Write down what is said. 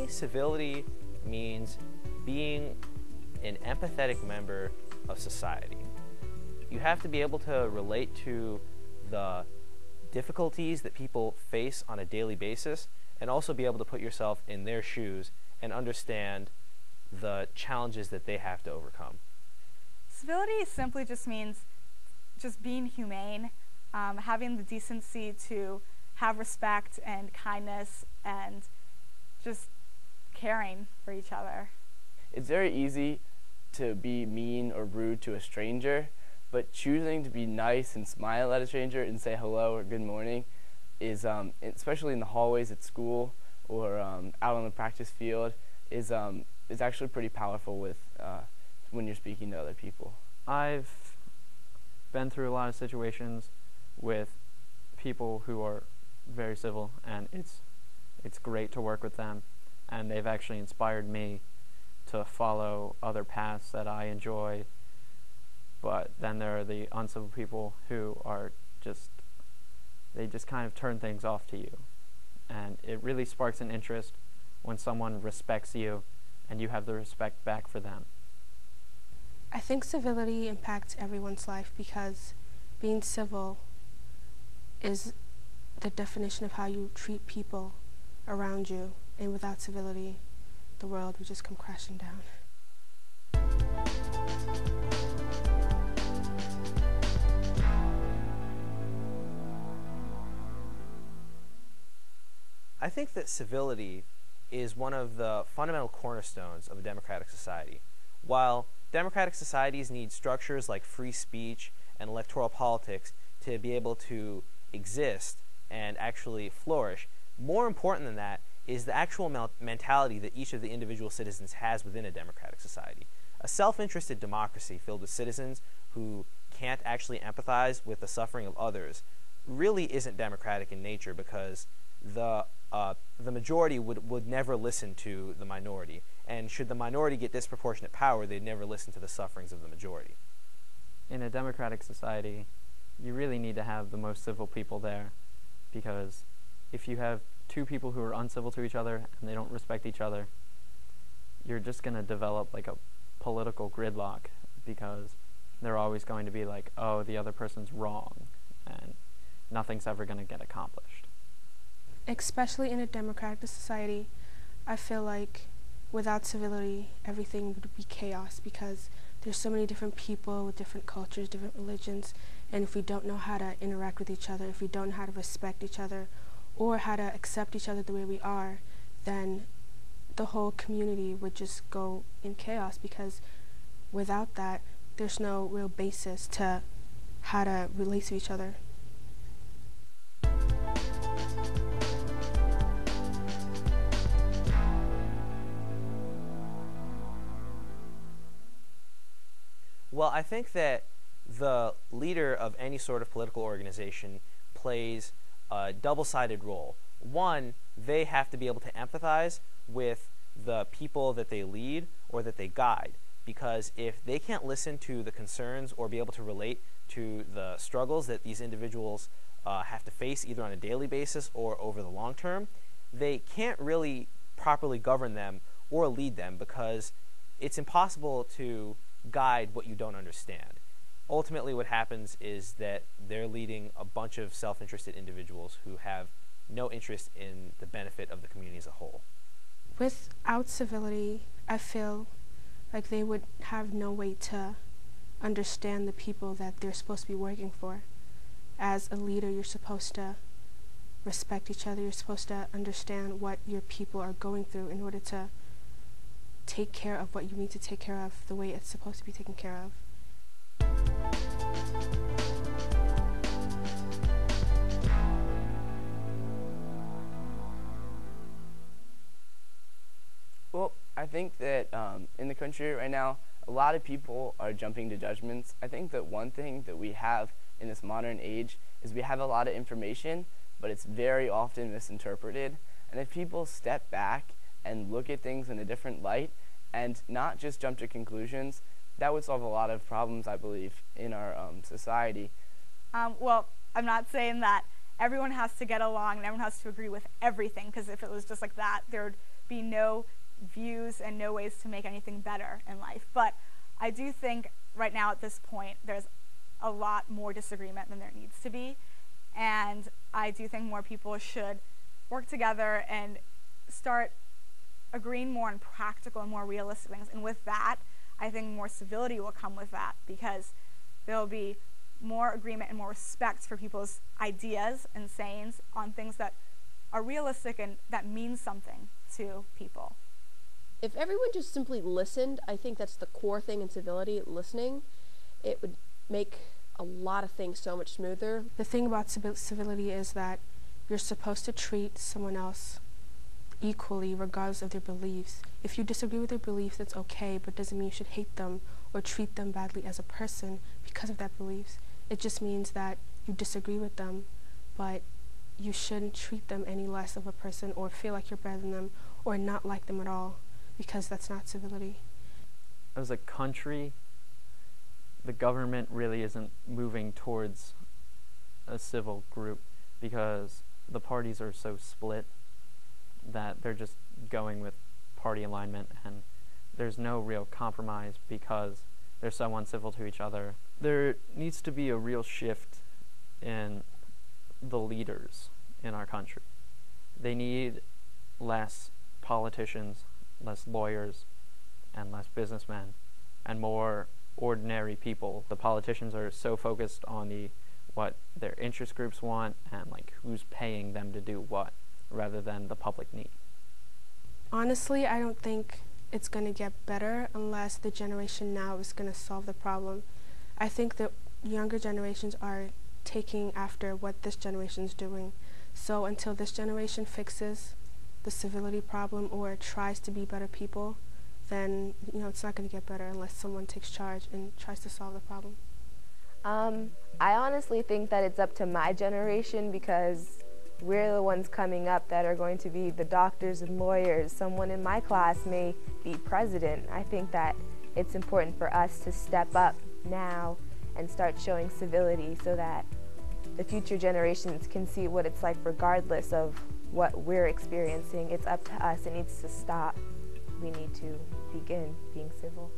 me, civility means being an empathetic member of society. You have to be able to relate to the difficulties that people face on a daily basis and also be able to put yourself in their shoes and understand the challenges that they have to overcome. Civility simply just means just being humane, having the decency to have respect and kindness and just caring for each other. It's very easy to be mean or rude to a stranger, but choosing to be nice and smile at a stranger and say hello or good morning is, especially in the hallways at school or out on the practice field, is actually pretty powerful with when you're speaking to other people. I've been through a lot of situations with people who are very civil, and it's great to work with them, and they've actually inspired me to follow other paths that I enjoy. But then there are the uncivil people who are they just kind of turn things off to you, and it really sparks an interest when someone respects you and you have the respect back for them. I think civility impacts everyone's life because being civil is the definition of how you treat people around you, and without civility, the world would just come crashing down. I think that civility is one of the fundamental cornerstones of a democratic society. While democratic societies need structures like free speech and electoral politics to be able to exist and actually flourish, more important than that is the actual mentality that each of the individual citizens has within a democratic society. A self-interested democracy filled with citizens who can't actually empathize with the suffering of others really isn't democratic in nature, because the majority would never listen to the minority, and should the minority get disproportionate power, they'd never listen to the sufferings of the majority. In a democratic society, you really need to have the most civil people there, because if you have two people who are uncivil to each other and they don't respect each other, you're just going to develop like a political gridlock, because they're always going to be like, oh, the other person's wrong, and nothing's ever going to get accomplished. Especially in a democratic society, I feel like without civility, everything would be chaos, because there's so many different people with different cultures, different religions, and if we don't know how to interact with each other, if we don't know how to respect each other, or how to accept each other the way we are, then the whole community would just go in chaos, because without that, there's no real basis to how to relate to each other. Well, I think that the leader of any sort of political organization plays a double-sided role. One, they have to be able to empathize with the people that they lead or that they guide, because if they can't listen to the concerns or be able to relate to the struggles that these individuals have to face either on a daily basis or over the long term, they can't really properly govern them or lead them, because it's impossible to guide what you don't understand. Ultimately, what happens is that they're leading a bunch of self-interested individuals who have no interest in the benefit of the community as a whole. Without civility, I feel like they would have no way to understand the people that they're supposed to be working for. As a leader, you're supposed to respect each other. You're supposed to understand what your people are going through in order to take care of what you need to take care of the way it's supposed to be taken care of. Well, I think that in the country right now, a lot of people are jumping to judgments. I think that one thing that we have in this modern age is we have a lot of information, but it's very often misinterpreted. And if people step back and look at things in a different light and not just jump to conclusions, that would solve a lot of problems, I believe, in our society. Well, I'm not saying that everyone has to get along and everyone has to agree with everything, because if it was just like that, there would be no views and no ways to make anything better in life. But I do think right now at this point there's a lot more disagreement than there needs to be, and I do think more people should work together and start agreeing more on practical and more realistic things. And with that, I think more civility will come with that, because there will be more agreement and more respect for people's ideas and sayings on things that are realistic and that mean something to people. If everyone just simply listened, I think that's the core thing in civility, listening. It would make a lot of things so much smoother. The thing about civility is that you're supposed to treat someone else equally regardless of their beliefs. If you disagree with their beliefs, that's okay, but doesn't mean you should hate them or treat them badly as a person because of that beliefs. It just means that you disagree with them, but you shouldn't treat them any less of a person or feel like you're better than them or not like them at all, because that's not civility. As a country, the government really isn't moving towards a civil group because the parties are so split that they're just going with party alignment, and there's no real compromise because they're so uncivil to each other. There needs to be a real shift in the leaders in our country. They need less politicians, less lawyers, and less businessmen, and more ordinary people. The politicians are so focused on what their interest groups want and like who's paying them to do what, rather than the public need. Honestly, I don't think it's going to get better unless the generation now is going to solve the problem. I think the younger generations are taking after what this generation is doing. So until this generation fixes the civility problem or tries to be better people, then it's not going to get better unless someone takes charge and tries to solve the problem. I honestly think that it's up to my generation, because we're the ones coming up that are going to be the doctors and lawyers. Someone in my class may be president. I think that it's important for us to step up now and start showing civility so that the future generations can see what it's like regardless of what we're experiencing. It's up to us. It needs to stop. We need to begin being civil.